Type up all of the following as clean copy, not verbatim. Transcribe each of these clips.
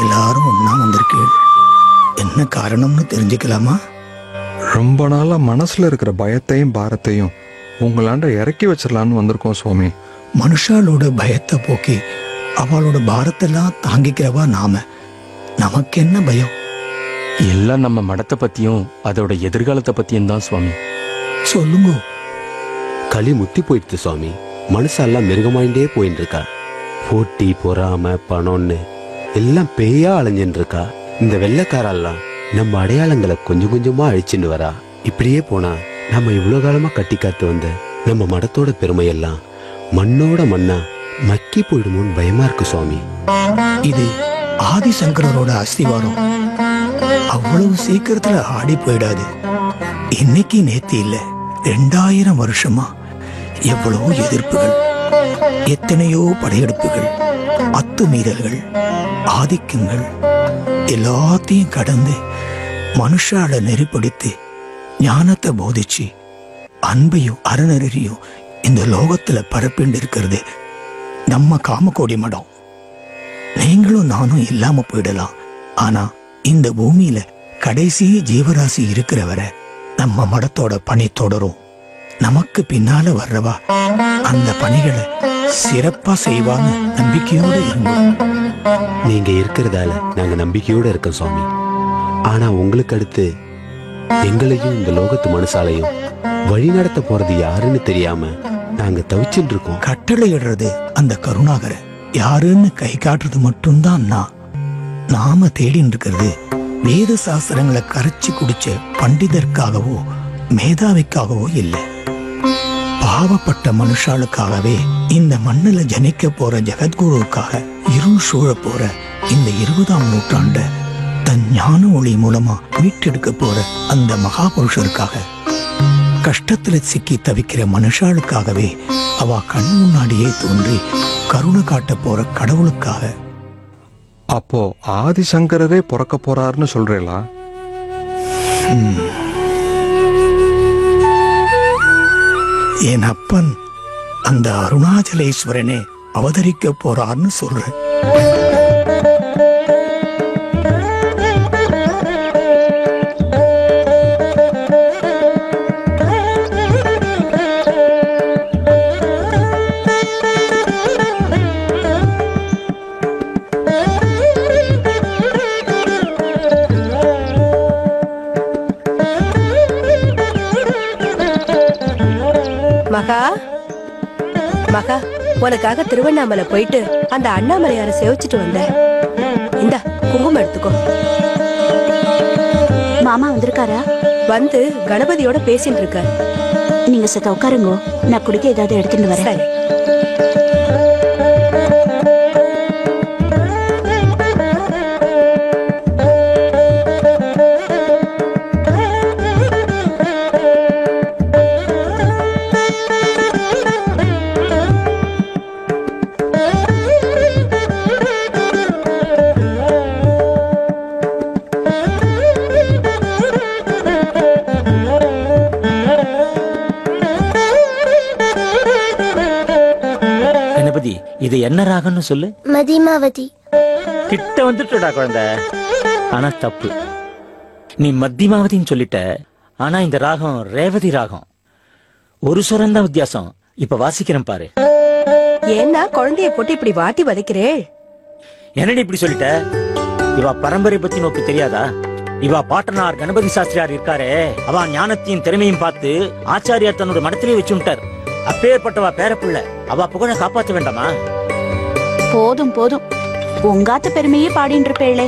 எல்லாரும் ஒன்னா வந்திருக்கீள். என்ன காரணம்னு தெரிஞ்சுக்கலாமா? ரொம்ப நாளா மனசுல இருக்கிற பயத்தையும் பாரத்தையும் உங்களாண்ட இறக்கி வச்சிடலான்னு வந்திருக்கோம் சுவாமி. மனுஷாலோட பயத்தை போக்கி அவளோட பாரத்தெல்லாம் தாங்கிக்கிறவா நாம. நமக்கு என்ன பயம்? எல்லாம் நம்ம மடத்தை பத்தியும் அதோட எதிர்காலத்தை பத்தியும் தான் சுவாமி. சொல்லுங்க. களி முத்தி போயிடுது சுவாமி. மனுஷெல்லாம் மிருகமாயிண்டே போயின்னு இருக்கா. போட்டி பொறாம பணம்னு எல்லாம் பேயா அலைஞ்சுன்னு இருக்கா. இந்த வெள்ளைக்காரெல்லாம் நம்ம அடையாளங்களை கொஞ்சம் கொஞ்சமா அழிச்சுட்டு வரா. இப்படியே போனா நம்ம இவ்வளவு காலமா கட்டி காத்து வந்த நம்ம மடத்தோட பெருமையெல்லாம் மண்ணோட மண்ணா மக்கி போயிடுமோன்னு பயமா இருக்கு சுவாமி. இது ஆதிசங்கரோட அஸ்திவாரம். அவ்வளவு சீக்கிரத்துல ஆடி போயிடாது. இன்னைக்கு நேத்து இல்ல, 2000 வருஷமா எவ்வளவோ எதிர்ப்புகள், எத்தனையோ படையெடுப்புகள், அத்துமீறல்கள், ஆதிக்கங்கள் எல்லாத்தையும் கடந்து மனுஷால நெறிப்படுத்தி ஞானத்தை போதிச்சு அன்பையும் அறநெறியும் இந்த லோகத்துல பரப்பிண்டு இருக்கிறது நம்ம காமக்கோடி மடம். நீங்களும் நானும் இல்லாம போயிடலாம். ஆனா இந்த பூமியில கடைசி ஜீவராசி இருக்கிற வரை நம்ம மடத்தோட பணி தொடரும். நமக்கு பின்னால வர்றவா அந்த பணிகளை சிறப்பா செய்வான்னு நம்பிக்கையோடு இருந்தோம். நீங்க இருக்கிறதால நாங்க நம்பிக்கையோட இருக்கோம் சுவாமி. ஆனா உங்களுக்கு அடுத்து எங்களையும் இந்த லோகத்து மனுஷாலையும் வழி நடத்த போறது யாருன்னு தெரியாம நாங்க தவிச்சுட்டு இருக்கோம். கட்டளையிடுறது அந்த கருணாகர, யாருன்னு கை காட்டுறது மட்டும்தான் நாம தேடின்னு இருக்கிறது வேத சாஸ்திரங்களை கரைச்சி குடிச்ச பண்டிதருக்காகவோ மேதாவிக்காகவோ இல்லை. பாவப்பட்ட மனுஷாளுக்காகவே இந்த மண்ணுல ஜனிக்க போற ஜெகத்குருவுக்காக இருள் சூழ போற இந்த 20ஆம் நூற்றாண்ட தன் ஞான ஒளி மூலமா மீட்டெடுக்க போற அந்த மகாபுருஷருக்காக, கஷ்டத்துல சிக்கி தவிக்கிற மனுஷாளுக்காகவே அவ கண் முன்னாடியே தோன்றி கருணை காட்ட போற கடவுளுக்காக. அப்போ ஆதிசங்கரரே பிறக்க போறாருன்னு சொல்றீங்களா? என் அப்பன் அந்த அருணாச்சலேஸ்வரனே அவதரிக்க போறார்னு சொல்றேன். மகா மகா, உனக்காக திருவண்ணாமலை போயிட்டு அந்த அண்ணாமலையார சேவிச்சுட்டு வந்த. இந்த குங்குமம் எடுத்துக்கோ. மாமா வந்திருக்காரா? வந்து கணபதியோட பேசிட்டு இருக்க. நீங்க சத்த உட்காருங்க, நான் குடிக்க ஏதாவது எடுத்துட்டு வரேன். இது என்ன ராகம்னு சொல்லு. மதிமாவதி. கிட்ட வந்துட்டுடா குழந்தை. ஆனா தப்பு, நீ மத்தியமாவதின்னு சொல்லிட்ட. ஆனா இந்த ராகம் ரேவதி ராகம். ஒரு சுரம் தான் வித்தியாசம். இப்ப வாசிக்கிறேன் பாரு. ஏன்னா குழந்தைய போட்டு இப்படி வாட்டி வதைக்கிறே? என்னடி இப்படி சொல்லிட்ட? இவா பரம்பரை பத்தி நோக்கி தெரியாதா? இவா பாட்டனார் கணபதி சாஸ்திரியார் இருக்காரே, அவ ஞானத்தையும் திறமையும் பார்த்து ஆச்சாரியார் தன்னோட மடத்திலே வச்சுட்டார். அப்பேற்பட்டவா பேரப்புள்ள, அவ புகழ காப்பாற்ற வேண்டாமா? போதும் போதும், உங்காத்த பெருமையே பாடிட்டு இருப்பேளே.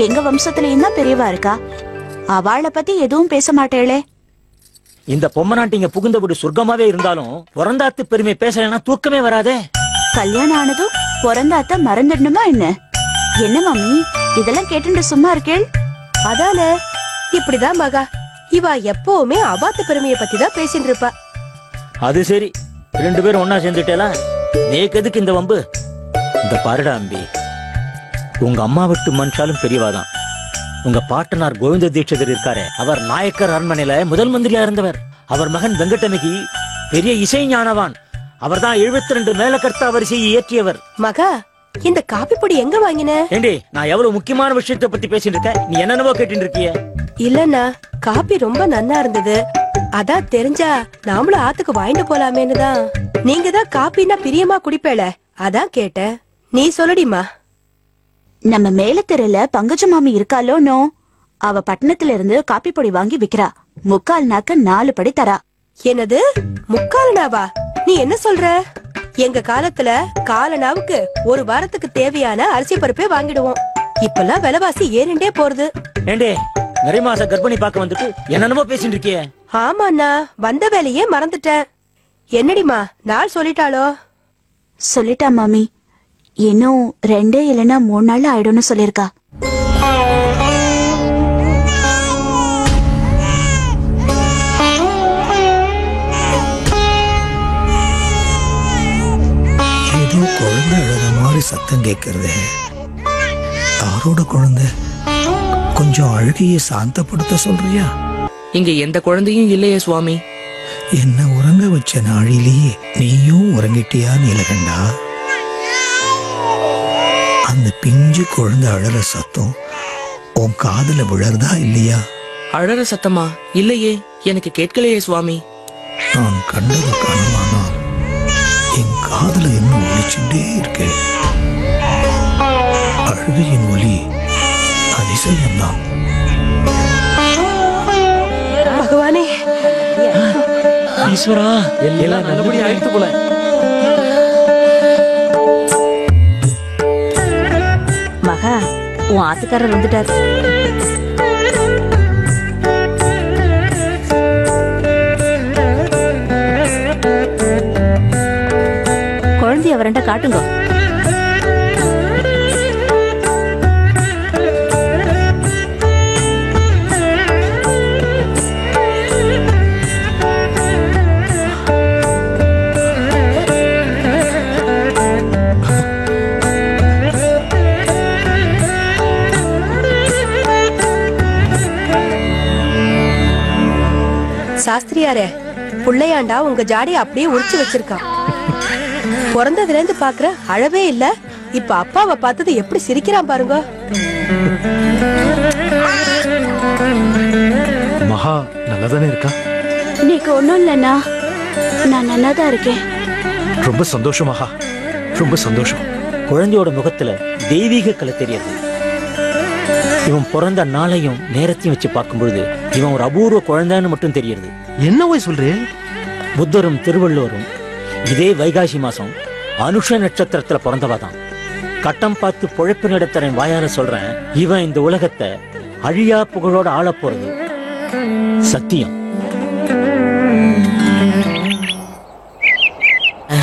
எங்க வம்சத்திலேயும் தான் பெரியவா இருக்கா, அவளை பத்தி எதுவும் பேச மாட்டேளே. இந்த பொம்மநாட்டிங்க புகுந்த வீடு சொர்க்கமாவே இருந்தாலும் பிறந்தாத்து பெருமை பேசலன்னா தூக்கமே வராதே. கல்யாணம் ஆனதும் பிறந்தாத்த மறந்துடணுமா என்ன? என்ன மாமி இதெல்லாம் கேட்டு சும்மா இருக்கேள்? அதான இப்படிதான் மகா, இவா எப்பவுமே அபாத்த பெருமையை பத்தி தான் பேசிட்டு இருப்பா. அது சரி, 2 பேரும் ஒன்னா சேர்ந்துட்டேல, நேக்கு எதுக்கு இந்த வம்பு? இந்த பாருடா அம்பி, உங்க அம்மா விட்டு மனுஷாலும் பெரியவாதான். உங்க பாட்டனார் கோவிந்த தீட்சிதர் இருக்காரே, அவர் நாயக்கர் அரண்மனையில முதல் மந்திரியா இருந்தவர். அவர் மகன் வெங்கடமிகி பெரிய இசை ஞானவான். அவர் தான் 72 மேலக்கர்த்தா வரிசையை இயற்றியவர். மகா, இந்த காபி பொடி எங்க வாங்கின? ஏண்டி நான் எவ்வளவு முக்கியமான விஷயத்தை பத்தி பேசிட்டு இருக்கேன், நீ என்னென்னவோ கேட்டு இருக்கிய. இல்லன்னா காபி ரொம்ப நன்னா இருந்தது, அதான் தெரிஞ்சா நாமளும் ஆத்துக்கு வாங்கிட்டு போலாமேன்னுதான். நீங்க தான் காப்பின்னா பிரியமா குடிப்பேல, அதான் கேட்டேன். நீ சொல்லுடிமா. நம்ம மேல தெருல பங்கஜ மாமி இருக்காளோனோ, அவ பட்டணத்துல இருந்து காப்பி பொடி வாங்கி விக்கிறா. 3/4 நாக்கு 4 படி தரா. என்னது 3/4 நாவா? நீ என்ன சொல்ற? எங்க காலத்துல 1/4 நாவுக்கு ஒரு வாரத்துக்கு தேவையான அரிசி பருப்பே வாங்கிடுவோம். இப்பெல்லாம் விலைவாசி ஏறிண்டே போறது. ஏண்டே நிறைய மாச கர்ப்பிணி பார்க்க வந்துட்டு என்னென்னமோ பேசிட்டு இருக்கிய. ஆமாண்ணா, வந்த வேலையே மறந்துட்டேன். என்னடிமா நாள் சொல்லிட்டாளோ? சொல்லிட்டா மாமி. இன்னும் 2 இல்லைன்னா 3 நாள் ஆயிடும்னு சொல்லிருக்கா. ஏதோ குழந்தை அழுத மாதிரி சத்தம் கேட்கறது. யாரோட குழந்தை? கொஞ்சம் அழுகையை சாந்தப்படுத்த சொல்றியா? இங்க எந்த குழந்தையும் இல்லையே சுவாமி. என்ன உறங்க வச்ச நாளிலேயே நீயும் உறங்கிட்டியா நீலகண்டா? அந்த பிஞ்சு குழந்தை அழற சத்தம் உன் காதுல விழறதா இல்லையா? அழற சத்தமா? இல்லையே, எனக்கு கேட்கலையே சுவாமி. நான் கண்டது கனவானா என் காதுல என்ன ஒலிச்சுட்டே இருக்கு. அழுகையின் ஒலி அதிசயம்தான். பகவானே, ஈஸ்வரா, எல்லாம் நல்லபடியா ஆயிடுத்து போல. மகா, உன் ஆத்துக்காரர் வந்துட்டார். குழந்தைய அவரண்ட காட்டுங்க. சாஸ்திரியாரே, புள்ளையாண்டா உங்க ஜாடியை அப்படியே உரிச்சு வச்சிருக்கான். பிறந்ததுல இருந்து பாக்குற அழவே இல்ல. இப்ப அப்பாவை பார்த்தது எப்படி சிரிக்கிறான் பாருங்க. மகா நல்லாதானே இருக்கா? நீக்கு ஒண்ணும் இல்லைண்ணா, நான் நல்லாதான் இருக்கேன். ரொம்ப சந்தோஷம் மகா, ரொம்ப சந்தோஷம். குழந்தையோட முகத்துல தெய்வீக கலை தெரியுது. இவன் பிறந்த நாளையும் நேரத்தையும் வச்சு பார்க்கும்பொழுது இவன் ஒரு அபூர்வ குழந்தைன்னு மட்டும் தெரியுது. என்ன போய் சொல்றேன்? புத்தரும் திருவள்ளுவரும் இதே வைகாசி மாசம் அனுஷ நட்சத்திரத்துல பிறந்தவாதான். கட்டம் பார்த்து பொழைப்பு நடத்துறேன் வாயால சொல்றேன். இவன் இந்த உலகத்தை அழியா புகழோட ஆள போறது சத்தியம்.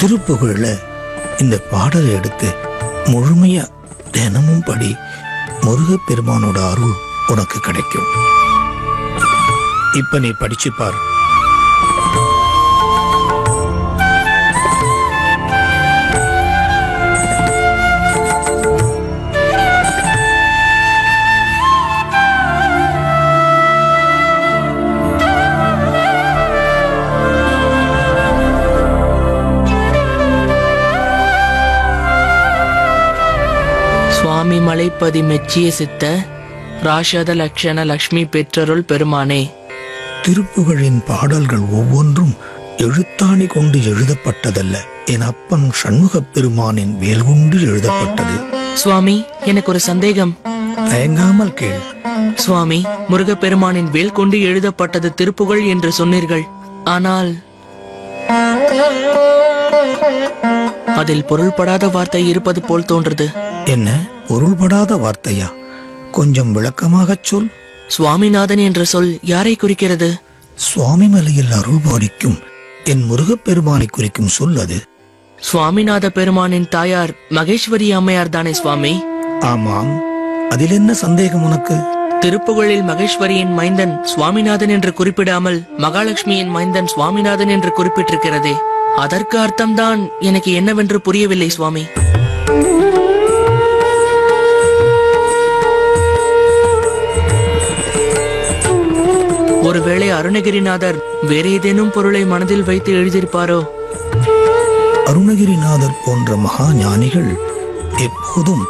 திருப்புகழ்ல இந்த பாடலை எடுத்து முழுமையா தினமும் படி. முருகப்பெருமானோட அருள் உனக்கு கிடைக்கும். இப்ப நீ படிச்சு பாரு. சுவாமி மலைப்பதி மெச்சிய சித்த ராஷத லக்ஷண லக்ஷ்மி பெற்றருள் பெருமானே. திருப்புகழின் பாடல்கள் ஒவ்வொன்றும் எழுத்தாணி கொண்டு எழுதப்பட்டதல்ல, என் அப்பன் சண்முகப் பெருமானின் வேல் கொண்டு எழுதப்பட்டது. சுவாமி, எனக்கு ஒரு சந்தேகம். தயங்காமல் கேள். சுவாமி, முருகப்பெருமானின் வேல் கொண்டு எழுதப்பட்டது திருப்புகழ் என்று சொன்னீர்கள். ஆனால் அதில் பொருள்படாத வார்த்தை இருப்பது போல் தோன்றது. என்ன பொருள்படாத வார்த்தையா? கொஞ்சம் விளக்கமாகச் சொல். சுவாமிநாதன் என்ற சொல் யாரை குறிக்கிறது? சுவாமி மலையில் அருள் பாலிக்கும் என் முருகப்பெருமானை குறிக்கும் சொல் அது. சுவாமிநாத பெருமானின் தாயார் மகேஸ்வரி அம்மையார் தானே சுவாமி? ஆமாம், அதில் என்ன சந்தேகம் உனக்கு? திருப்புகழில் மகேஸ்வரியின் மைந்தன் சுவாமிநாதன் என்று குறிப்பிடாமல் மகாலட்சுமியின் மைந்தன் சுவாமிநாதன் என்று குறிப்பிட்டிருக்கிறதே, அதற்கு அர்த்தம்தான் எனக்கு என்னவென்று புரியவில்லை சுவாமி. ஒருவேளை அருணகிரிநாதர் வேற ஏதேனும் பொருளை மனதில் வைத்து எழுதியிருப்பாரோ? அருணகிரிநாதர் போன்ற மகா ஞானிகள் எப்போதும்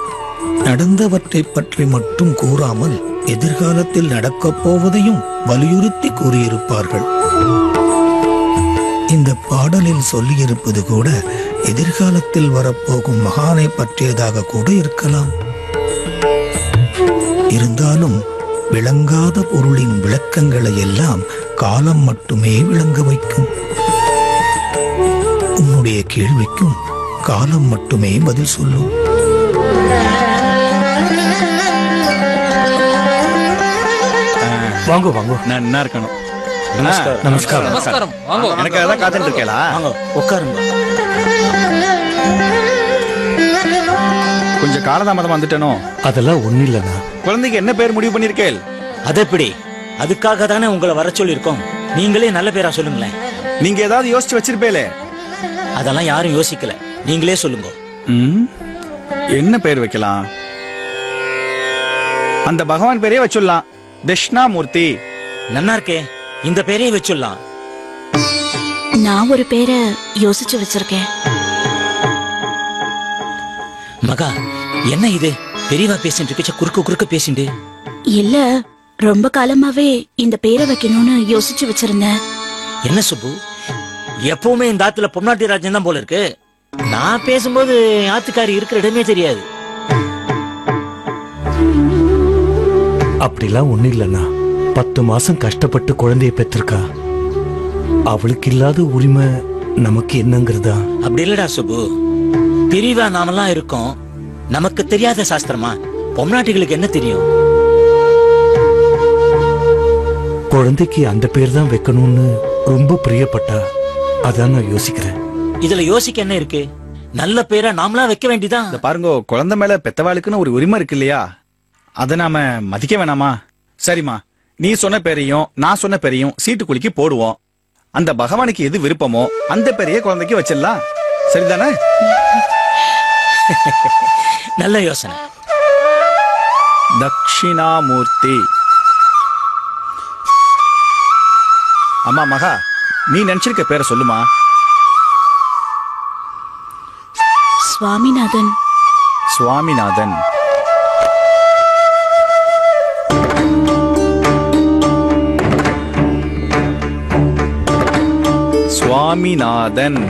நடந்தவற்றை பற்றி மட்டும் கூறாமல் எதிர்காலத்தில் நடக்கப் போவதையும் வலியுறுத்தி கூறியிருப்பார்கள். இந்த பாடலில் சொல்லியிருப்பது கூட எதிர்காலத்தில் வரப்போகும் மகானை பற்றியதாக கூட இருக்கலாம். இருந்தாலும் விளங்காத பொருளின் விளக்கங்களை எல்லாம் காலம் மட்டுமே விளங்க வைக்கும். உன்னுடைய கேள்விக்கும் காலம் மட்டுமே பதில் சொல்லும். வாங்க வாங்க. நல்லா இருக்கணும். நமஸ்காரம். நமஸ்காரம். வாங்க. எனக்கு அதான் காத்துட்டு இருக்கேளா? வாங்க உட்காருங்க. கொஞ்சம் காலதாமதம் வந்துட்டனோ? அதெல்லாம் ஒண்ணு இல்லைண்ணா. குழந்தைக்கு என்ன பேர் முடிவு பண்ணிருக்கேள்? அது எப்படி? அதுக்காக தானே உங்களை வர சொல்லியிருக்கோம். நீங்களே நல்ல பேரா சொல்லுங்களேன். நீங்க ஏதாவது யோசிச்சு வச்சிருப்பேலே? அதெல்லாம் யாரும் யோசிக்கல, நீங்களே சொல்லுங்க. என்ன பேர் வைக்கலாம்? அந்த பகவான் பேரே வச்சுடலாம், தட்சிணாமூர்த்தி. நன்னா இருக்கே, இந்த பேரையே வச்சுடலாம். நான் ஒரு பேரை யோசிச்சு வச்சிருக்கேன். மகா, என்ன இது பெரியவா பேசிட்டு இருக்க, குறுக்க பேசிட்டு? இல்ல, ரொம்ப காலமாவே இந்த பேரை வைக்கணும்னு யோசிச்சு வச்சிருந்தேன். என்ன சுப்பு, எப்பவுமே இந்த ஆத்துல பொம்னாட்டி ராஜ்யம் தான் போல இருக்கு. நான் பேசும்போது ஆத்துக்காரி இருக்கிற இடமே தெரியாது. அப்படிலாம் ஒண்ணு இல்லைண்ணா. 10 மாசம் கஷ்டப்பட்டு குழந்தைய பெற்றிருக்கா. அவளுக்கு இல்லாத உரிமை நமக்கு என்னங்கிறதா? அப்படி இல்லடா சுப்பு, பிரிவா நாமெல்லாம் இருக்கோம். நமக்கு தெரியாத சாஸ்திரமா? பொம்நாட்டிகளுக்கு என்ன தெரியும்? குழந்தைக்கு அந்த பேர் தான் வைக்கணும்னு ரொம்ப பிரியப்பட்டா. அதான் நான் யோசிக்கிறேன். இதுல யோசிக்க என்ன இருக்கு? நல்ல பேரா நாமளா வைக்க வேண்டியதான். பாருங்க, குழந்தை மேல பெத்தவாளுக்குன்னு ஒரு உரிமை இருக்கு இல்லையா? அதை நாம மதிக்க வேணாமா? சரிம்மா, நீ சொன்ன பேரையும் நான் சொன்ன பேரையும் சீட்டு குலுக்கி போடுவோம். அந்த பகவானுக்கு எது விருப்பமோ அந்த பேரையே குழந்தைக்கு வச்சிடலாம். சரிதானே? நல்ல யோசனை. தட்சிணாமூர்த்தி. அம்மா மகா, நீ நினைச்சிருக்க பேரை சொல்லுமா? சுவாமிநாதன். சுவாமிநாதன். சுவாமிநாதன்.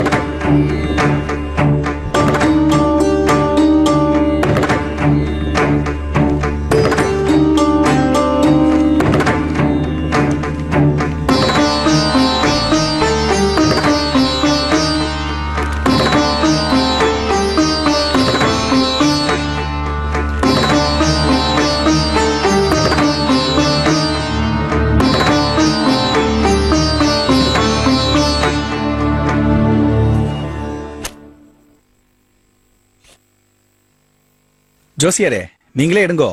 ஜோசியரே, நீங்களே எடுங்கோ.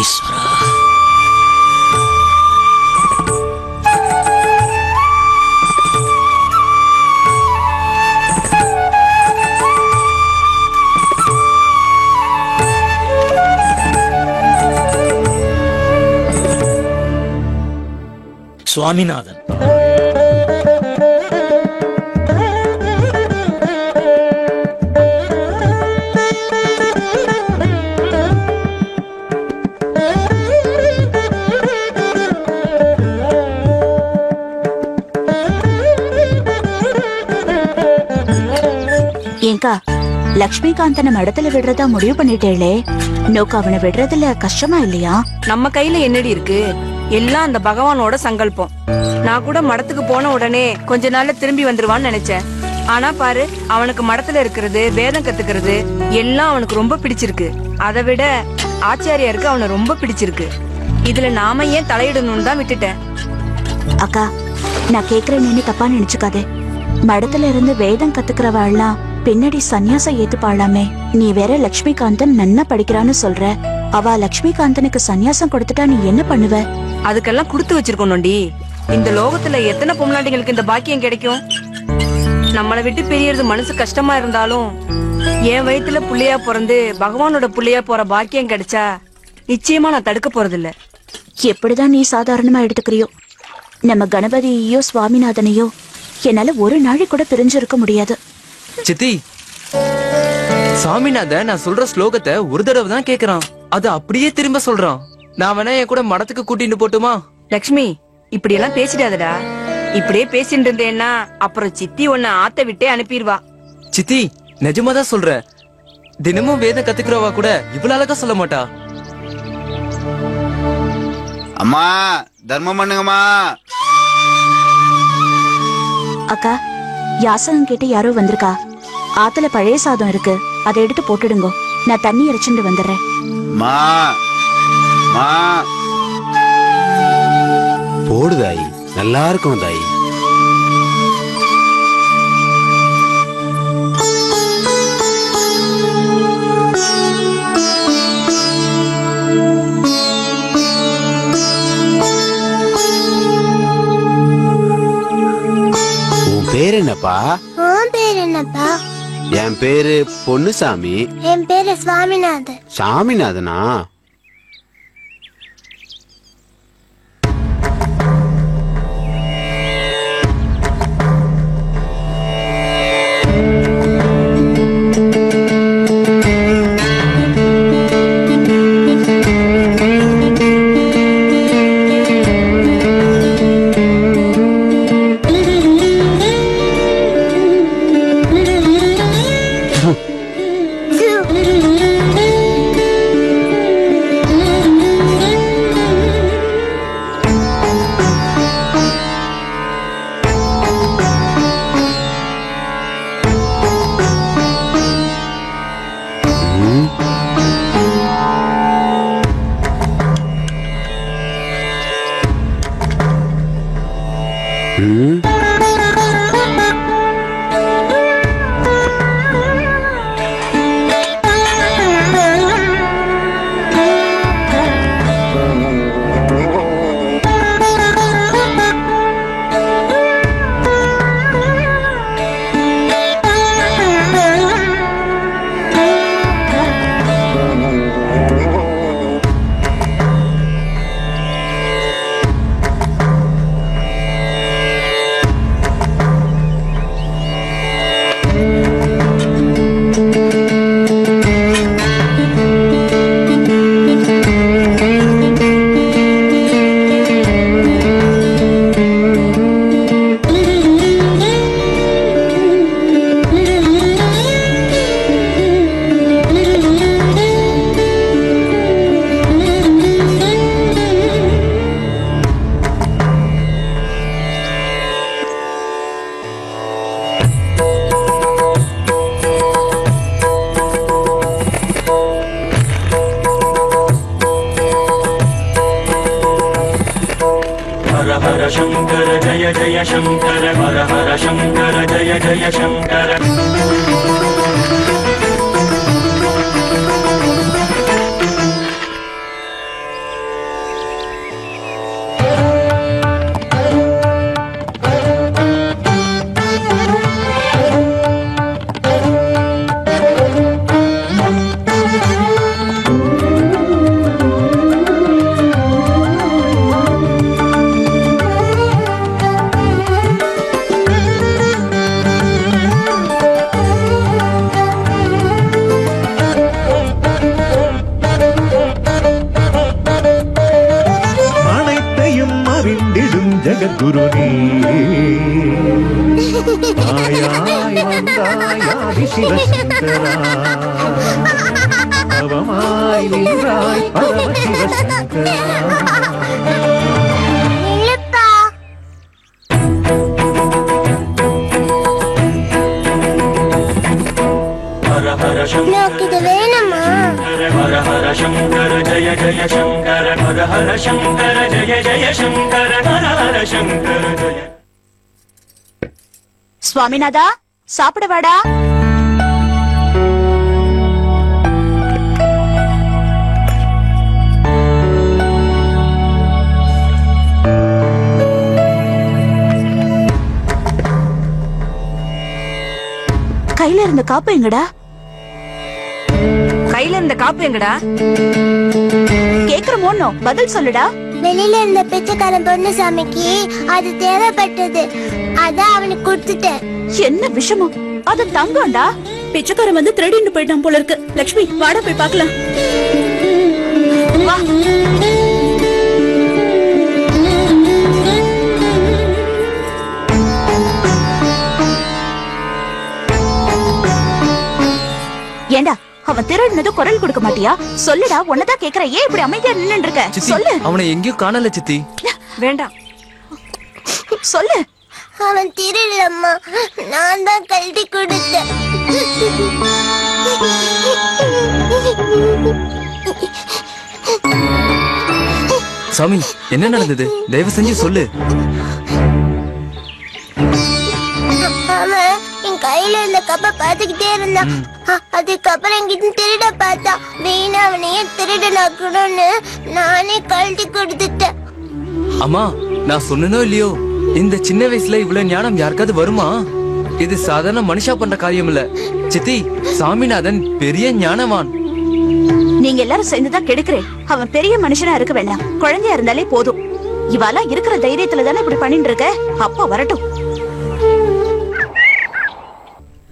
ஈஸ்வரா. சுவாமிநாதன். ஏங்கா, லக்ஷ்மிகாந்தனை மடத்துல விடுறதா முடிவு பண்ணிட்டேளே, நோக்கு அவனை விடுறதுல கஷ்டமா இல்லையா? நம்ம கையில என்னடி இருக்கு? எல்லாம் அந்த பகவானோட சங்கல்பம். நான் கூட மடத்துக்கு போன உடனே கொஞ்ச நாள்ல திரும்பி வந்துருவான்னு நினைச்சேன். ஆனா பாரு, அவனுக்கு மடத்துல இருக்கிறது, வேதம் கத்துக்கிறது எல்லாம் அவனுக்கு ரொம்ப பிடிச்சிருக்கு. அதை விட ஆச்சாரியாருக்கு அவனை ரொம்ப பிடிச்சிருக்கு. இதுல நாம ஏன் தலையிடணும்னு தான் விட்டுட்டேன். அக்கா, நான் கேக்குறேன்னு தப்பா நினைச்சுக்காதே. மடத்துல இருந்து வேதம் கத்துக்கிறவாள்லாம் பின்னாடி சன்னியாசம் ஏத்துப்பாளாமே. நீ வேற லக்ஷ்மிகாந்தன் நன்னா படிக்கிறான்னு சொல்ற. அவ லக்ஷ்மிகாந்தனுக்கு சன்னியாசம் கொடுத்துட்டா நீ என்ன பண்ணுவ? அதுக்கெல்லாம் கொடுத்து வச்சிருக்கணும்டி. இந்த லோகத்துல எத்தனை பொம்நாட்டிகளுக்கு இந்த பாக்கியம் கிடைக்கும்? நம்மளை விட்டு பிரியறது மனசு கஷ்டமா இருந்தாலும் என் வயித்துல புள்ளையா பிறந்து பகவானோட புள்ளையா போற பாக்கியம் கிடைச்சா நிச்சயமா நான் தடுக்க போறதில்ல. எப்படிதான் நீ சாதாரணமா எடுத்துக்கிறியோ, நம்ம கணபதியோ சுவாமிநாதனையோ என்னால ஒரு நாளை கூட பிரிஞ்சிருக்க முடியாது. சித்தி, சாமிநாதன் நான் சொல்ற ஸ்லோகத்தை ஒரு தடவை தான் கேக்குறான், அது அப்படியே திரும்ப சொல்றான். நான் வேணா என் கூட மடத்துக்கு கூட்டிட்டு போட்டுமா? லக்ஷ்மி, இப்படி எல்லாம் பேசிடாதடா. இப்படியே பேசிட்டு இருந்தேன்னா அப்புறம் சித்தி உன்னை ஆத்த விட்டே அனுப்பிடுவா. சித்தி, நிஜமாதான் சொல்ற. தினமும் வேதம் கத்துக்கிறவா கூட இவ்வளவு அழகா சொல்ல மாட்டா. அம்மா தர்மம் பண்ணுங்கம்மா. அக்கா, யாசகம் கேட்டு யாரோ வந்திருக்கா. ஆத்துல பழைய சாதம் இருக்கு, அதை எடுத்து போட்டுடுங்க. நான் தண்ணி இறைச்சுட்டு வந்துடுறேன். மா மா போடு தாயி, நல்லா இருக்கும் தாயி. உன் பேர் என்னப்பா? உன் பேர் என்னப்பா? என் பேரு பொன்னுசாமி. என் பேரு சுவாமிநாதன். சாமிநாதனா? சுவாமிநாதா, சாப்பிட வாடா. கையில இருந்த காப்பு எங்கடா? கையில இருந்த காப்பு எங்கடா? கேக்குறமோன்னோ பதில் சொல்லுடா. வெளியில இருந்த பிச்சைக்காரன் பொன்னுசாமிக்கு அது தேவைப்பட்டது, அதான் அவனுக்கு கொடுத்துட்டேன். என்ன விஷமம்? அது தங்கம்டா. பிச்சைக்காரன் வந்து திருடின்னு போயிட்டான் போல இருக்கு. லட்சுமி வாடா போய் பார்க்கலாம். வா. ஏண்டா அவன் திருடினது குரல் கொடுக்க மாட்டியா? சொல்லுடா, உன்னதான் கேக்குற. ஏன் இப்படி அமைதியா நின்னு இருக்க? சொல்லு. அவனை எங்கேயும் காணல சித்தி. வேண்டாம், சொல்லு. அவன் திருடலம்மா, நான் தான் கழட்டி கொடுத்தேன். சாமி, என்ன நடந்தது? தயவு செஞ்சு சொல்லு. அவன் என் கையில இருந்த கப்பை பார்த்துக்கிட்டே இருந்தான். அதுக்கப்புறம் என்கிட்ட திருட பார்த்தா, வீணா அவனையே திருடனாக்கணும்னு நானே கழட்டி கொடுத்துட்டேன். அம்மா, நான் சொன்னனோ இல்லையோ, இந்த சின்ன வயசுல இவ்வளவு ஞானம் யாருக்காவது வருமா? இது சாதாரண மனுஷா பண்ற காரியம் இல்ல சித்தி. சாமிநாதன் பெரிய ஞானவான். நீங்க எல்லாரும் சேர்ந்துதான் கெடுக்கிறேன். அவன் பெரிய மனுஷனா இருக்க வேண்டாம், குழந்தையா இருந்தாலே போதும். இவாளா இருக்கிற தைரியத்துல தானே இப்படி பண்ணிட்டு இருக்க. அப்பா வரட்டும்.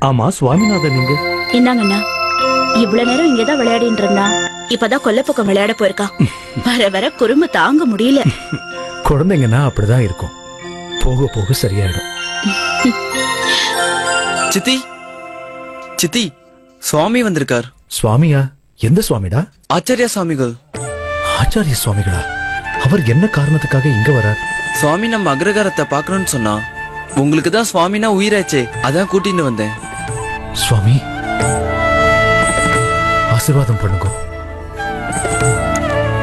ஆமா, சுவாமிநாதன் நீங்க என்னங்கண்ணா, இவ்வளவு நேரம் இங்கதான் விளையாடிட்டு இருந்தா. இப்பதான் கொல்லப்பக்கம் விளையாட போயிருக்கா. வர வர குறும்பு தாங்க முடியல. குழந்தைங்கன்னா அப்படிதான் இருக்கும், போக போக சரியாயிடும். சித்தி, சித்தி, சுவாமி வந்திருக்கார். சுவாமியா? எந்த சுவாமிடா? ஆச்சாரியா சுவாமிகள். ஆச்சாரிய சுவாமிகளா? அவர் என்ன காரணத்துக்காக இங்க வரார்? சுவாமி நம்ம அக்ரகாரத்தை பாக்கணும்னு சொன்னா. உங்களுக்கு தான் சுவாமினா உயிராச்சே, அதான் கூட்டிட்டு வந்தேன். சுவாமி, ஆசீர்வாதம் பண்ணுங்க.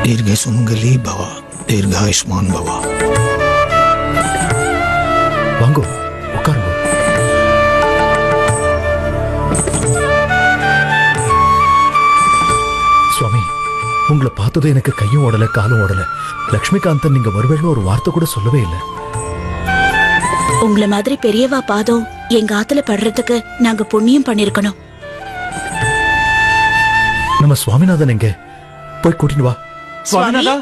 தீர்க்க சுமங்கலி பவா, தீர்காயுஷ்மான் பவா. வாங்கோ, உட்காருங்க. சுவாமி, உங்களை பார்த்ததும் எனக்கு கையும் ஓடல காலும் ஓடல. லட்சுமிகாந்தன் நீங்க வருவேன்னு ஒரு வார்த்தை கூட சொல்லவே இல்லை. உங்களை மாதிரி பெரியவா பாதம் எங்க ஆத்துல படுறதுக்கு நாங்க புண்ணியம் பண்ணிருக்கணும். நம்ம சுவாமிநாதன் எங்க? போய் கூட்டிட்டு வா. சுவாமிநாதா,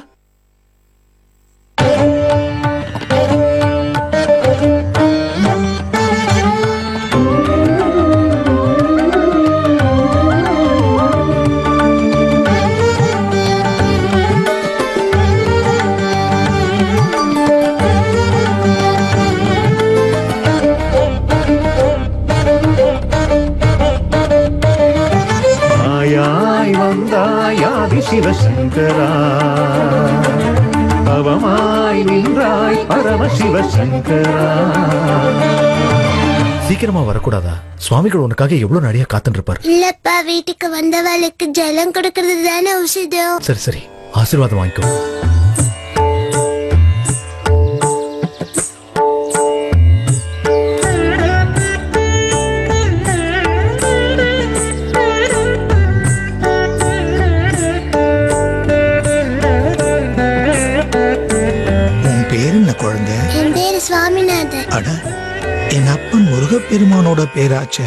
சிவசங்கரா, பவமாய் நின்றாய் பரமசிவசங்கரா. சீக்கிரமா வரக்கூடாதா? சுவாமிகள் உனக்காக எவ்வளவு நாடியா காத்துட்டு இருப்பார். இல்லப்பா, வீட்டுக்கு வந்தவளுக்கு ஜலம் கொடுக்கறது தானே உசிதம். சரி சரி, ஆசீர்வாதம் வாங்கிக்கோ. குழந்தை, என் பேரு சுவாமிநாதன். அட, என் அப்பன் முருகப்பெருமானோட பேராச்சே.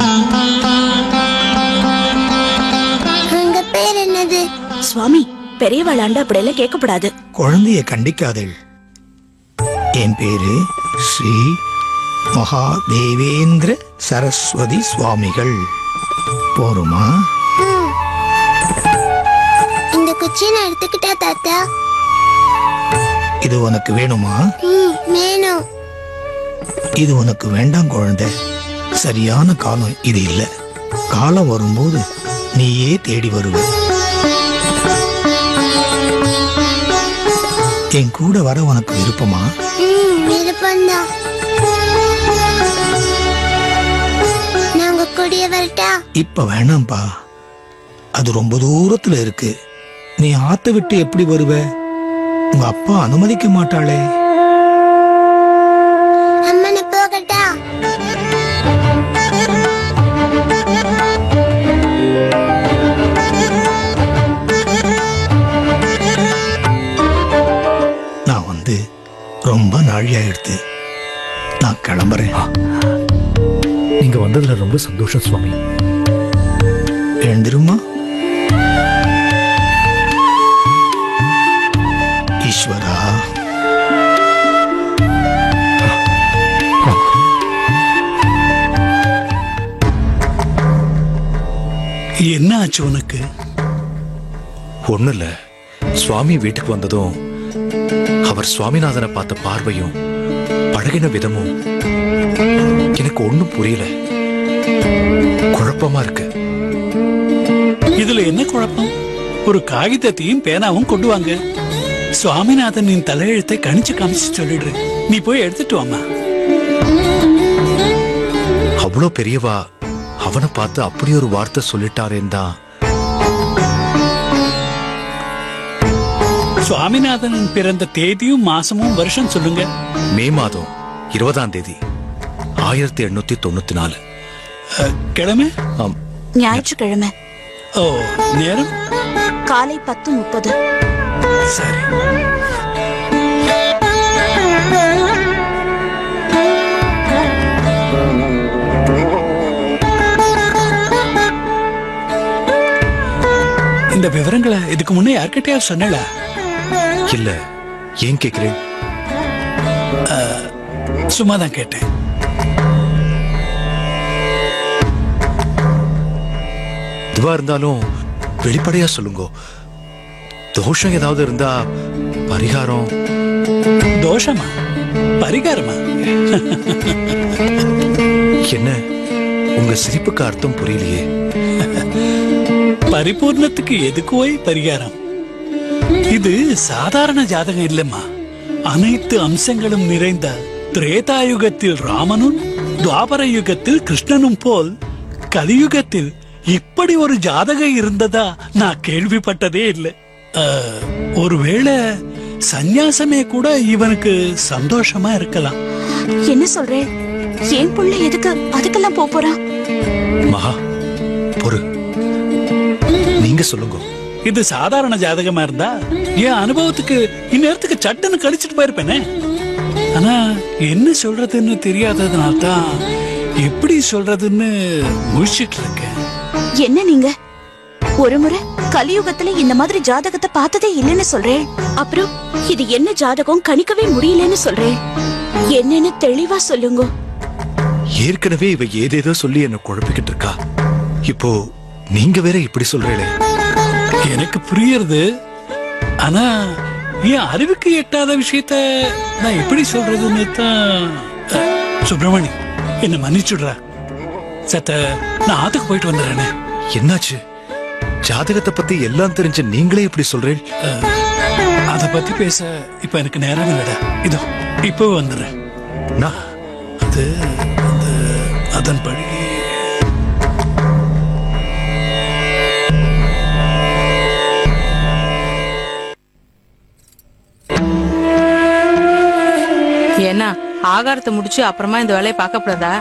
உங்க பேர் என்னது? சுவாமி, பெரியவாளாண்ட அப்படியெல்லாம் கேட்கப்படாது. குழந்தைய கண்டிக்காதே. என் பேரு ஸ்ரீ மகாதேவேந்திர சரஸ்வதி சுவாமிகள். போருமா? இந்த குச்சியை நான் எடுத்துக்கிட்டா தாத்தா? இது உனக்கு வேணுமா? வேணும். இது உனக்கு வேண்டாம் குழந்தை. சரியான காலம் இது இல்ல. காலம் வரும்போது நீயே தேடி வருவ. என் கூட வர உனக்கு விருப்பமா? விருப்பம்தான். நாங்க கூடிய வரட்டா? இப்ப வேணாம்பா, அது ரொம்ப தூரத்துல இருக்கு. நீ ஆத்த விட்டு எப்படி வருவ? உங்க அப்பா அனுமதிக்க மாட்டாளே. அம்மனை போகட்டா? நான் வந்து ரொம்ப நாழியா எடுத்து நான் கிளம்புறேன். நீங்க வந்ததுல ரொம்ப சந்தோஷம் சுவாமி. எழுந்திருமா. ஈஸ்வரா, ஆச்சு உனக்கு? ஒண்ணு இல்ல, சுவாமி வீட்டுக்கு வந்ததும் அவர் சுவாமிநாதனை பார்த்த பார்வையும் பழகின விதமும் எனக்கு ஒண்ணும் புரியல. குழப்பமா இருக்கு. இதுல என்ன குழப்பம்? ஒரு காகிதத்தையும் பேனாவும் கொண்டு வாங்க. சுவாமிநாதனின் தலையெழுத்தை கணிச்சு காமிச்சு சொல்லிடுறேன். நீ போய் எடுத்துட்டு வாமா. அவ்வளோ பெரியவா அவனை பார்த்து அப்படி ஒரு வார்த்தை சொல்லிட்டாரேன் தான். சுவாமிநாதன் பிறந்த தேதியும் மாசமும் வருஷம் சொல்லுங்க. மே மாதம் 20ஆம் தேதி 1894. கிழமை? ஞாயிற்றுக்கிழமை. ஓ, நேரம் காலை 10:30. சரி. இந்த விவரங்களை இதுக்கு முன்னே யார்கிட்டயாவது சொன்னல? இல்ல, ஏன் கேக்குறேன்? சும்மாதான் கேட்டேன். இதுவா இருந்தாலும் வெளிப்படையா சொல்லுங்க. தோஷம் ஏதாவது இருந்தா பரிகாரம். தோஷமா? பரிகாரமா? என்ன உங்க சிரிப்புக்கு அர்த்தம் புரியலையே. பரிபூர்ணத்துக்கு எதுக்கோய் பரிகாரம்? இது சாதாரண ஜாதகம் இல்லம்மா. அனைத்து அம்சங்களும் நிறைந்த திரேதாயுகத்தில் ராமனும் துவாபர யுகத்தில் கிருஷ்ணனும் போல் கலியுகத்தில் இப்படி ஒரு ஜாதகம் இருந்ததா நான் கேள்விப்பட்டதே இல்லை. ஒருவேளை சந்நியாசமே கூட இவனுக்கு சந்தோஷமா இருக்கலாம். என்ன சொல்றேன்? என் புள்ள எதுக்கு அதுக்கெல்லாம் போறான்? மகா பொறு, நீங்க சொல்லுங்க. இது சாதாரண ஜாதகமா இருந்தா என் அனுபவத்துக்கு இந்நேரத்துக்கு சட்டுன்னு கழிச்சிட்டு போயிருப்பேனே. ஆனா என்ன சொல்றதுன்னு தெரியாததுனால தான் எப்படி சொல்றதுன்னு முழிச்சிட்டு இருக்கேன். என்ன நீங்க ஒரு முறை கலியுகத்துல இந்த மாதிரி ஜாதகத்தை பார்த்ததே இல்லைன்னு சொல்றேன். அப்புறம் இது என்ன ஜாதகம் கணிக்கவே முடியலன்னு சொல்றேன். என்னன்னு தெளிவா சொல்லுங்க. ஏற்கனவே இவ ஏதேதோ சொல்லி என்ன குழப்பிக்கிட்டு இருக்கா. இப்போ நீங்க வேற இப்படி சொல்றீங்களே. எனக்கு புரியுறது. ஆனா என் அறிவுக்கு எட்டாத விஷயத்த நான் எப்படி சொல்றதுன்னு தான். சுப்பிரமணி, என்ன மன்னிச்சுடுறா. சத்த நான் ஆத்துக்கு போயிட்டு வந்துடுறேனே. என்னாச்சு? ஜாதகத்தை பத்தி எல்லாம் தெரிஞ்ச நீங்களே இப்படி சொல்றேன். அத பத்தி பேச இப்ப எனக்கு நேரம் இல்லடா. இதோ இப்போ வந்துடுறேன். அது அதன்படி என்ன ஆகாரத்தை முடிச்சு அப்புறமா இந்த வேலையை பார்க்கப்படாதா?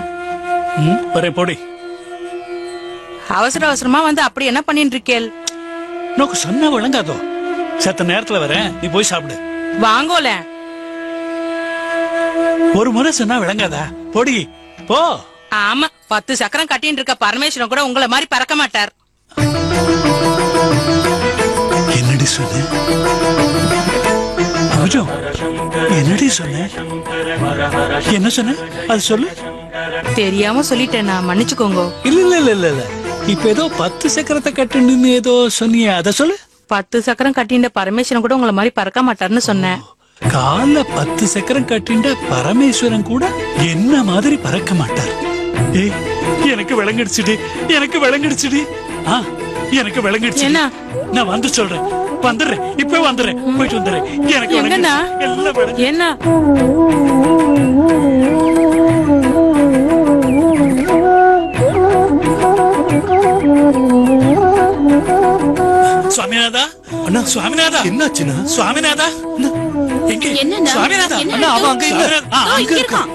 போடி. அவசர அவசரமா வந்து அப்படி என்ன பண்ணிட்டு இருக்கேள்? நோக்கு சொன்ன விளங்காதோ. சத்த நேரத்துல வரேன், நீ போய் சாப்பிடு. வாங்கோல. ஒரு முறை சொன்னா விளங்காதா? போடி போ. ஆமா, 10 சக்கரம் கட்டின்னு இருக்க பரமேஸ்வரன் கூட உங்களை மாதிரி பறக்க மாட்டார். என்னடி சொன்ன? என்னடி சொன்ன? என்ன சொன்ன? அது சொல்லு. தெரியாம சொல்லிட்டேன், நான் மன்னிச்சுக்கோங்க. இல்ல இல்ல இல்ல இல்ல இல்ல. இப்ப ஏதோ 10 சக்கரத்தை கட்டுன்னு ஏதோ சொன்னிய, அத சொல்லு. 10 சக்கரம் கட்டின்ற பரமேஸ்வரன் கூட உங்களை மாதிரி பறக்க மாட்டார்னு சொன்னேன். கால 10 சக்கரம் கட்டின்ற பரமேஸ்வரன் கூட என்ன மாதிரி பறக்க மாட்டார். ஏய், எனக்கு விளங்கிடுச்சுடி, எனக்கு விளங்கிடுச்சுடி. எனக்கு விளங்கிடுச்சு. என்ன? நான் வந்து சொல்றேன், வந்துடுறேன், இப்ப வந்துடுறேன், போயிட்டு வந்துடுறேன். எனக்கு எங்கண்ணா? என்ன? சுவாமிநாதா, அண்ணா சுவாமிநாதா, என்னாச்சுன்னா? சுவாமிநாதா எங்க? சுவாமிநாதா, அண்ணா அவன் அங்க இல்ல. அங்க இருக்கான்.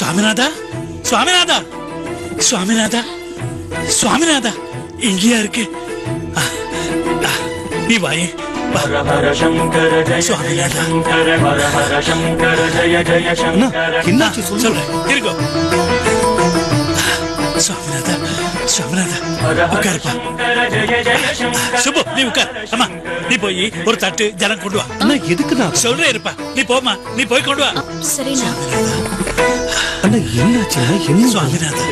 சுவாமிநாதா, சுவாமிநாதா, சுவாமிநாதா, சுவாமிநாதா இங்கேயா இருக்கு? நீ வாயே. என்னாச்சு சொல்றேன், இருக்கோ. சுவாமிநாதா, சுவாமிநாதா உட்காருப்பா. சுப்பு, நீ உட்கார். அம்மா, நீ போய் ஒரு தட்டு ஜலம் கொண்டு வா. அண்ணா எதுக்கு நான் சொல்றேன் இருப்பா. நீ போமா, நீ போய் கொண்டு வா. சரிண்ணா. அண்ணா என்னாச்சு? என்ன? சுவாமிநாதா,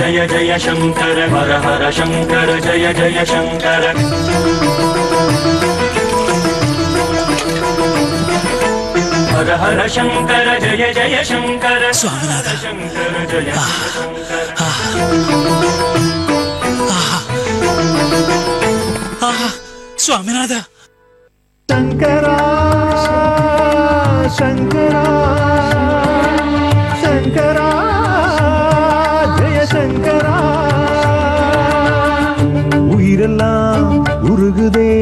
जय जय शंकर हर हर शंकर जय जय शंकर हर हर शंकर जय जय शंकर स्वामीनाथ शंकर जय स्वामीनाथ शंकरा शंकरा शंकरा जय शंकरा உயிரெல்லாம் உருகுதே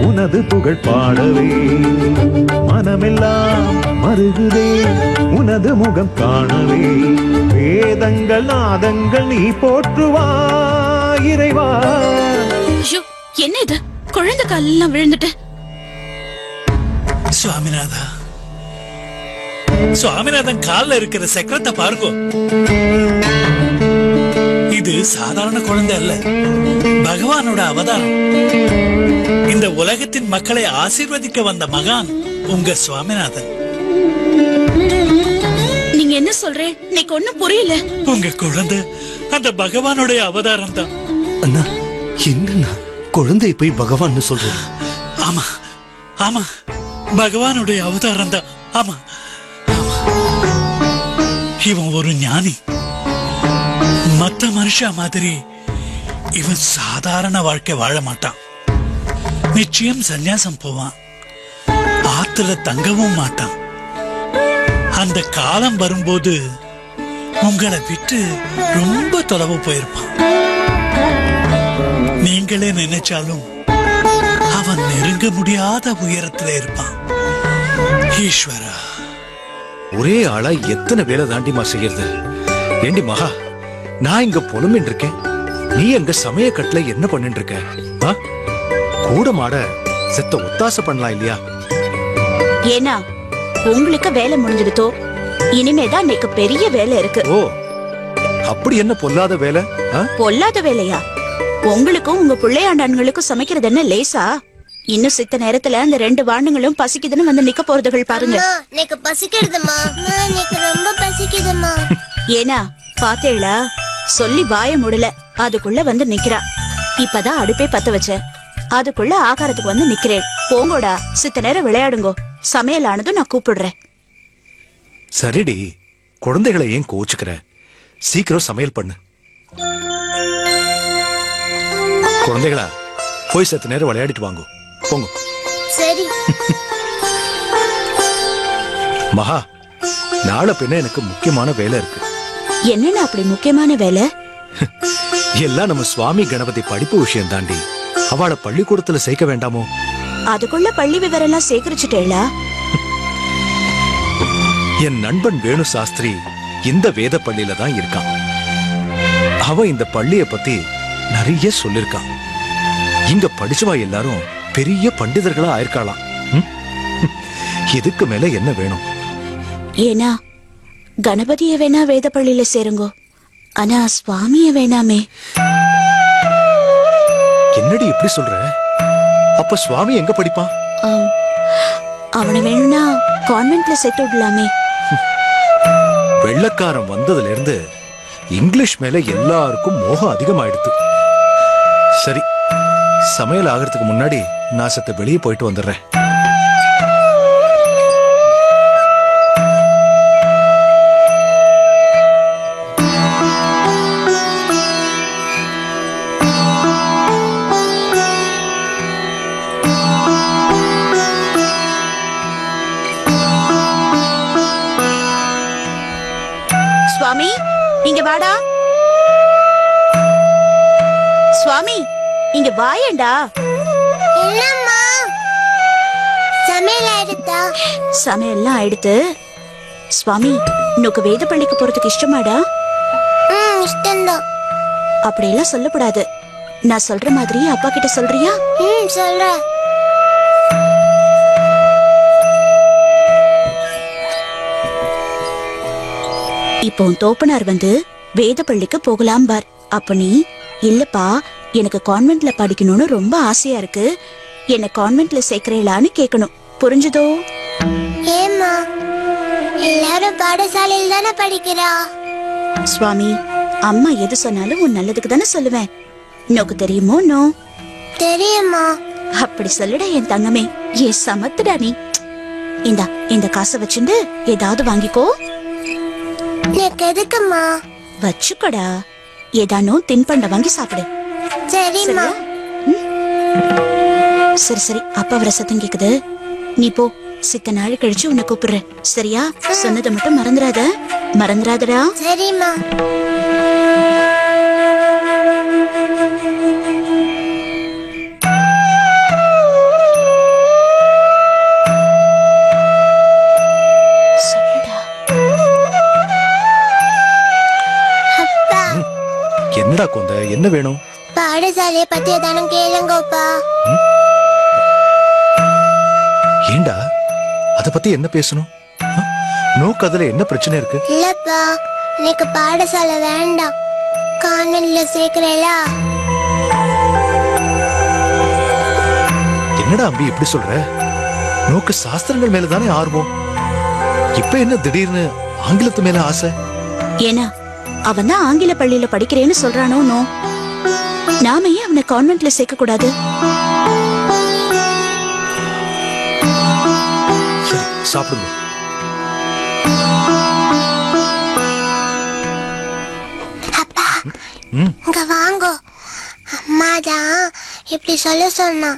உனது புகழ் பாடவே மனமெல்லாம் மருகுதே உனது முகம் காணவே வேதங்கள் நாதங்கள் நீ போற்றுவாய் இறைவா. என்ன இது குழந்தை காலெல்லாம் விழுந்துட்டு. சுவாமிநாதா சுவாமிநாதன் கால்ல இருக்கிற சக்கரத்தை பாருங்க. இது சாதாரண குழந்தை அல்ல, பகவானோட அவதாரம். இந்த உலகத்தின் மக்களை ஆசீர்வதிக்க வந்த மகான் உங்க சுவாமிநாதன். நீங்க என்ன சொல்றேன்? எனக்கு ஒண்ணும் புரியல. உங்க குழந்தை அந்த பகவானுடைய அவதாரம் தான். அண்ணா என்னன்னா குழந்தை போய் பகவான் சொல்றேன்? ஆமா ஆமா, பகவானுடைய அவதாரம் தான். ஆமா இவன் ஒரு ஞானி. மத்த மனுஷா மாதிரி இவன் சாதாரண வாழ்க்கை வாழ மாட்டான். நிச்சயம் சந்நியாசம் போவான், ஆத்துல தங்கவும் மாட்டான். அந்த காலம் வரும்போது உங்களை விட்டு ரொம்ப தொலைவு போயிருப்பான். நீங்களே நினைச்சாலும் அவன் நெருங்க முடியாத உயரத்துல இருப்பான். ஈஸ்வரா, ஒரே ஆளா எத்தனை வேலை தாண்டிமா செய்யறது? ஏண்டி மகா, நான் இங்க புலம்பின்னு இருக்கேன், நீ எங்க சமயக்கட்டுல என்ன பண்ணிட்டு இருக்க? கூட மாட செத்த ஒத்தாசை பண்ணலாம் இல்லையா? ஏன்னா உங்களுக்கு வேலை முடிஞ்சிடுதோ, இனிமேதான் இன்னைக்கு பெரிய வேலை இருக்கு. ஓ, அப்படி என்ன பொல்லாத வேலை? பொல்லாத வேலையா? உங்களுக்கும் உங்க பிள்ளையாண்டான்களுக்கும் சமைக்கிறது என்ன லேசா? இன்னும் சித்த நேரத்துல அந்த 2 வாண்டுங்களும் பசிக்குதுன்னு வந்து நிக்க போறதுகள் பாருங்க. எனக்கு பசிக்கிறதுமா, எனக்கு ரொம்ப பசிக்குதுமா. ஏனா பாத்தேளா, சொல்லி வாய முடியல, அதுக்குள்ள வந்து நிக்கிறா. இப்பதான் அடுப்பே பத்த வச்சேன், அதுக்குள்ள ஆகாரத்துக்கு வந்து நிக்கிறேன். போங்கோடா, சித்த நேரம் விளையாடுங்கோ. சமையல் ஆனதும் நான் கூப்பிடுறேன். சரிடி, குழந்தைகளை ஏன் கோச்சுக்கிற? சீக்கிரம் சமையல் பண்ணு. குழந்தைகளா, போய் சத்து நேரம் விளையாடிட்டு வாங்க. போங்க. சரி. மகா, நாளை பின்ன எனக்கு முக்கியமான வேலை இருக்கு. என்னன்னா அப்படி முக்கியமான வேலை? எல்லாம் நம்ம சுவாமி கணபதி படிப்பு விஷயம் தாண்டி. அவளை பள்ளிக்கூடத்துல சேர்க்க வேண்டாமோ? அதுக்குள்ள பள்ளி விவரம் எல்லாம் சேகரிச்சுட்டேளா? என் நண்பன் வேணு சாஸ்திரி இந்த வேத பள்ளியில தான் இருக்கான். அவன் இந்த பள்ளிய பத்தி நிறைய சொல்லிருக்கான். இங்க படிச்சவா எல்லாரும் பெரிய பண்டிதர்களா ஆயிருக்காளாம். இதுக்கு மேல என்ன வேணும்? ஏனா கணபதிய வேணா வேத பள்ளியில சேருங்கோ, ஆனா சுவாமிய வேணாமே. என்னடி இப்படி சொல்ற? அப்ப சுவாமி எங்க படிப்பான்? அவனை வேணும்னா கான்வென்ட்ல சேர்த்து விடலாமே. வெள்ளக்காரன் வந்ததுல இருந்து இங்கிலீஷ் மேல எல்லாருக்கும் மோகம் அதிகமாயிடுது. சரி, சமையல் ஆகிறதுக்கு முன்னாடி நான் சத்த வெளியே போயிட்டு வந்துடுறேன். சுவாமி, இங்க வாடா. சுவாமி, இங்க வாயேண்டா. என்னம்மா? சமையல் ஆயிடுதா? சமையல்லாம் ஆயிடுத்து. சுவாமி, உனக்கு வேத பள்ளிக்கு போறதுக்கு இஷ்டமாடா? இஷ்டம்தான். அப்படியெல்லாம் சொல்லக்கூடாது. நான் சொல்ற மாதிரி அப்பா கிட்ட சொல்றியா? சொல்றேன். இப்போ தோப்பனார் வந்து வேத பள்ளிக்கு போகலாம் பார். அப்ப நீ, இல்லப்பா எனக்கு கான்வென்ட்ல படிக்கணும்னு ரொம்ப ஆசையா இருக்கு, என்ன கான்வென்ட்ல சேர்க்கிறேளான்னு கேட்கணும். புரிஞ்சுதோ? ஏம்மா, எல்லாரும் பாடசாலையில் தானே படிக்கிறா? சுவாமி, அம்மா எது சொன்னாலும் உன் நல்லதுக்கு தானே சொல்லுவேன். நோக்கு தெரியுமோ? நோ தெரியுமா? அப்படி சொல்லுடா என் தங்கமே. ஏன் சமத்துடா நீ. இந்தா இந்த காசை வச்சுண்டு ஏதாவது வாங்கிக்கோ. எனக்கு எதுக்குமா? வச்சுக்கடா, ஏதானோ தின்பண்ட வாங்கி சாப்பிடு. சரிம்மா. சரி சரி, அப்பா வர சத்தம் கேக்குது. நீ போ, சித்த நாள் கழிச்சு உன்னை கூப்பிடுறேன். சரியா? சொன்னதை மட்டும் மறந்துடாதடா. சரிம்மா. என்னடா கொந்த, என்ன வேணும்? பாடசாலையை பத்தி ஏதானும் கேளுங்கப்பா. ஏண்டா அத பத்தி என்ன பேசணும்? நோக்கு அதுல என்ன பிரச்சனை இருக்கு? இல்லப்பா, எனக்கு பாடசாலை வேண்டாம். கான்வென்ட்ல சேர்க்கிறேலா? என்னடா அம்பி இப்படி சொல்ற? நோக்கு சாஸ்திரங்கள் மேலதானே ஆர்வம். இப்ப என்ன திடீர்னு ஆங்கிலத்து மேல ஆசை? ஏன்னா அவன் தான் ஆங்கில பள்ளியில படிக்கிறேன்னு சொல்றானோ. நோ, நாம ஏன் அவனை கான்வென்ட்ல சேர்க்க கூடாது? சரி, சாப்பிடுங்க. அப்பா இங்க வாங்கோ. அம்மாதான் இப்படி சொல்ல சொன்னா.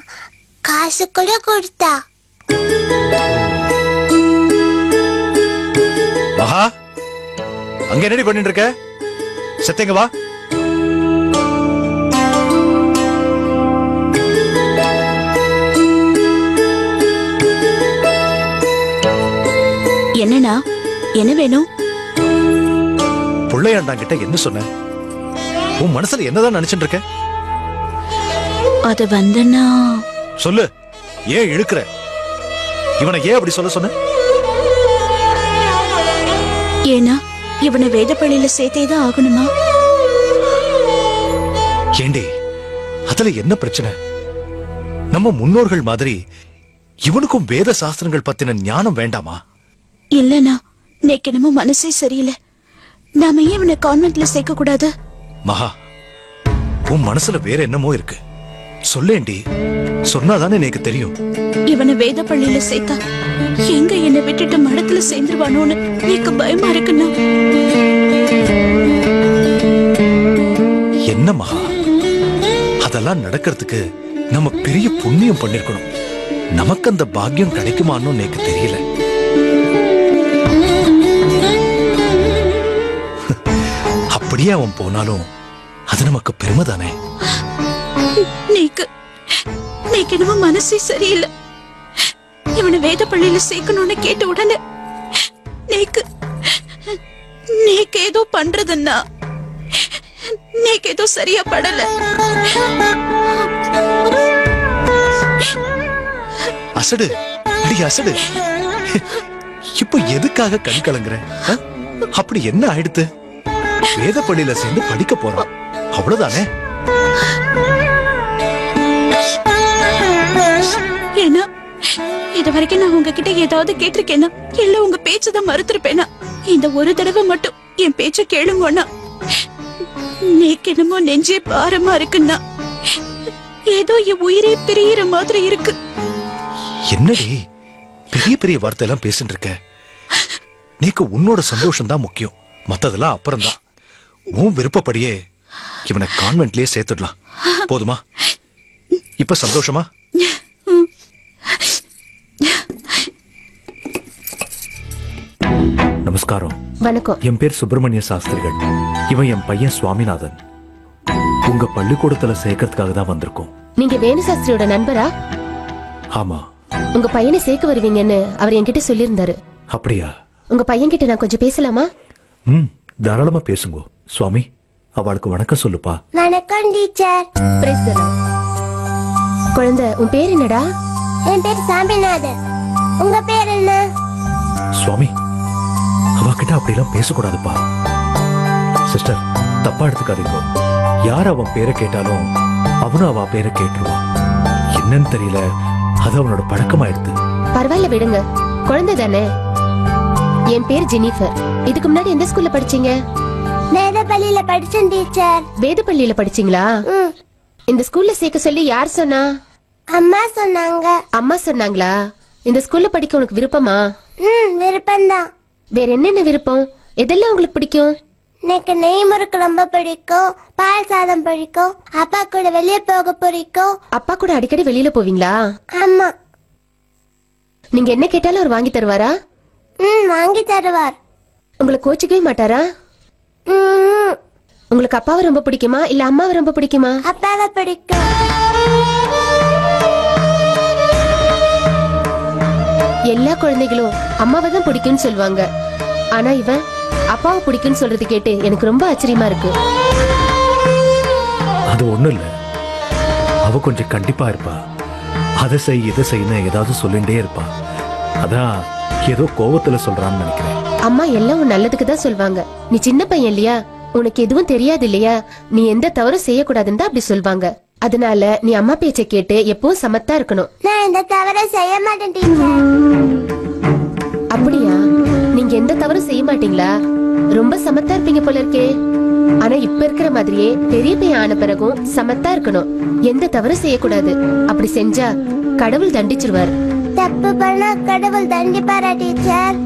காசு கூட கொடுத்தா. மகா, அங்க என்னடி பண்ணிட்டு இருக்க? சத்தங்க வா. என்னன்னா, என்ன வேணும்? புள்ளையாண்டா கிட்ட என்ன சொன்ன? உன் மனசுல என்னதான் நினைச்சிட்டு இருக்க? அது வந்தனா சொல்லு. ஏன் இழுக்கிற? இவனை ஏன் அப்படி சொல்ல சொன்ன? ஏன்னா இவனை வேத பள்ளியில சேர்த்தேதான் ஆகணுமா? ஏண்டி அதுல என்ன பிரச்சனை? நம்ம முன்னோர்கள் மாதிரி இவனுக்கும் வேத சாஸ்திரங்கள் பத்தின ஞானம் வேண்டாமா? இல்லனா நேக்கு என்னமோ மனசே சரியில்லை. நாம ஏன் இவனை கான்வென்ட்ல சேர்க்க கூடாது? மகா, உன் மனசுல வேற என்னமோ இருக்கு. சொல்லேண்டி, சொன்னாதானே எனக்கு தெரியும். இவனை வேத பள்ளியில சேர்த்தா எங்க என்னை விட்டுட்டு மடத்துல சேர்ந்துருவானோன்னு எனக்கு பயமா இருக்குன்னா. என்ன மகா, அதெல்லாம் நடக்கிறதுக்கு நம்ம பெரிய புண்ணியம் பண்ணிருக்கணும். நமக்கு அந்த பாக்கியம் கிடைக்குமான்னு எனக்கு தெரியல. அப்படியே அவன் போனாலும் அது நமக்கு பெருமை தானே. நீக்கு என்னமோ மனசே சரியில்லை. இவனை வேத பள்ளியில சேர்க்கணும்னு கேட்ட உடனே நீக்கு ஏதோ பண்றதுன்னா நீக்கு ஏதோ சரியா படல. அசடு, அடி அசடு. இப்போ எதுக்காக கண் கலங்குற? அப்படி என்ன ஆயிடுத்து? வேத பள்ளியில சேர்ந்து படிக்க போறான், அவ்வளவுதானே. ஏன்னா இது வரைக்கும் நான் உங்ககிட்ட ஏதாவது கேட்டிருக்கேனா? இல்ல உங்க பேச்சதான் மறுத்திருப்பேனா? இந்த ஒரு தடவை மட்டும் என் பேச்ச கேளுங்கன்னா. நீக்கு என்னமோ நெஞ்சே பாரமா இருக்குன்னா. ஏதோ என் உயிரே பிரியிற மாதிரி இருக்கு. என்னடி பெரிய பெரிய வார்த்தை எல்லாம் பேசிட்டு இருக்க? நீக்கு உன்னோட சந்தோஷம் தான் முக்கியம், மத்ததெல்லாம் அப்புறம்தான். உன் விருப்பப்படியே இவனை கான்வென்ட்லயே சேர்த்துடலாம். போதுமா? இப்ப சந்தோஷமா? நமஸ்காரம். வணக்கம். என் பேர் சுப்பிரமணிய சாஸ்திரிகள். இவன் என் பையன் சுவாமிநாதன். உங்க பள்ளிக்கூடத்துல சேர்க்கறதுக்காக தான் வந்திருக்கோம். நீங்க வேணு சாஸ்திரியோட நண்பரா? ஆமா. உங்க பையனை சேர்க்க வருவீங்கன்னு அவர் என்கிட்ட சொல்லியிருந்தாரு. அப்படியா? உங்க பையன் கிட்ட நான் கொஞ்சம் பேசலாமா? தாராளமா பேசுங்க. சுவாமி, அவளுக்கு வணக்கம் சொல்லுப்பா. வணக்கம் டீச்சர். Praise the Lord. குழந்தை, உன் பேர் என்னடா? என் பேர் சாமிநாதன். உங்க பேர் என்ன? சுவாமி, அவகிட்ட அப்படிலாம் பேசக்கூடாதுப்பா. சிஸ்டர், தப்பா எடுத்துக்காதீங்க. யார் அவன் பேரை கேட்டாலும் அவனும் அவ பேரை கேட்டுருவான். என்னன்னு தெரியல, அது அவனோட பழக்கமாயிடுது. பரவாயில்ல விடுங்க, குழந்தை தானே. என் பேர் ஜெனிஃபர். இதுக்கு முன்னாடி எந்த ஸ்கூல்ல படிச்சீங்க? வேத பள்ளியில படிச்சேன் டீச்சர். வேத பள்ளியில படிச்சீங்களா? இந்த ஸ்கூல்ல சேர்க்க சொல்லி யார் சொன்னா? அம்மா சொன்னாங்க. அம்மா சொன்னாங்களா? இந்த ஸ்கூல்ல படிக்க உனக்கு விருப்பமா? விருப்பம்தான். வேற என்னென்ன விருப்பம்? எதெல்லாம் உங்களுக்கு பிடிக்கும்? எனக்கு நெய் முறுக்கு ரொம்ப பிடிக்கும், பால் சாதம் பிடிக்கும், அப்பா கூட வெளியே போக பிடிக்கும். அப்பா கூட அடிக்கடி வெளியில போவீங்களா? ஆமா. நீங்க என்ன கேட்டாலும் அவர் வாங்கி தருவாரா? வாங்கி தருவார். உங்களை கோச்சிக்கவே மாட்டாரா? உங்களுக்கு அப்பாவை ரொம்ப பிடிக்குமா இல்ல அம்மாவை ரொம்ப பிடிக்குமா? அப்பாவை பிடிக்கும். எல்லா குழந்தைகளும் அம்மாவை தான் பிடிக்கும்னு சொல்லுவாங்க. ஆனா இவன் அப்பாவை பிடிக்கும்னு சொல்றது கேட்டு எனக்கு ரொம்ப ஆச்சரியமா இருக்கு. அது ஒண்ணும் இல்ல, அவ கொஞ்சம் கண்டிப்பா இருப்பா. அதை செய் இதை செய்யணும் ஏதாவது சொல்லிட்டே இருப்பா. அதான் ஏதோ கோவத்துல சொல்றான்னு நினைக்கிறேன். அம்மா எல்லாம் உன் நல்லதுக்கு தான் சொல்வாங்க. நீ சின்ன பையன் இல்லையா, உனக்கு எதுவும் தெரியாது இல்லையா, நீ எந்த தவறும் செய்யக்கூடாதுன்னு தான் அப்படி சொல்வாங்க. அதனால நீ அம்மா பேச்சை கேட்டு எப்பவும் சமத்தா இருக்கணும். நான் இந்த தவறை செய்ய மாட்டேன் டீச்சர். அப்படியா? நீங்க எந்த தவறும் செய்ய மாட்டீங்களா? ரொம்ப சமத்தா இருப்பீங்க போல இருக்கே. ஆனா இப்ப இருக்கிற மாதிரியே பெரிய பையன் ஆன பிறகும் சமத்தா இருக்கணும். எந்த தவறும் செய்யக்கூடாது. அப்படி செஞ்சா கடவுள் தண்டிச்சிருவார். தப்பு பண்ணா கடவுள் தண்டிப்பாரா டீச்சர்?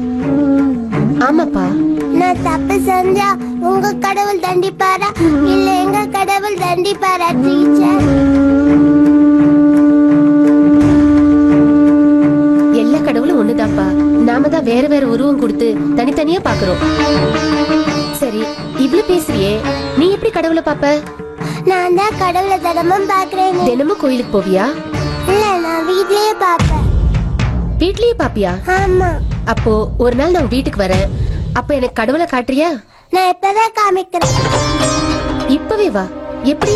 ஆமாப்பா. நான் தப்பு செஞ்சா உங்க கடவுள் தண்டிப்பாரா இல்ல எங்க கடவுள் தண்டிப்பாரா டீச்சர்? எல்லா கடவுளும் ஒண்ணுதான்ப்பா. நாம தான் வேற வேற உருவம் கொடுத்து தனித்தனியா பாக்குறோம். சரி, இவ்ளோ பேசுறியே, நீ எப்படி கடவுளை பாப்ப? நான் தான் கடவுளை தினமும் பாக்குறேன். தினமும் கோயிலுக்கு போவியா? இல்ல, நான் வீட்லயே பாப்பேன். வீட்லயே பாப்பியா? ஆமா. அப்போ ஒரு நாள் நான் வீட்டுக்கு வரேன். அப்ப எனக்கு கடவுளை காட்டுறியா? நான் இப்பதான் காமிக்கிறேன். இப்பவே வா. எப்படி?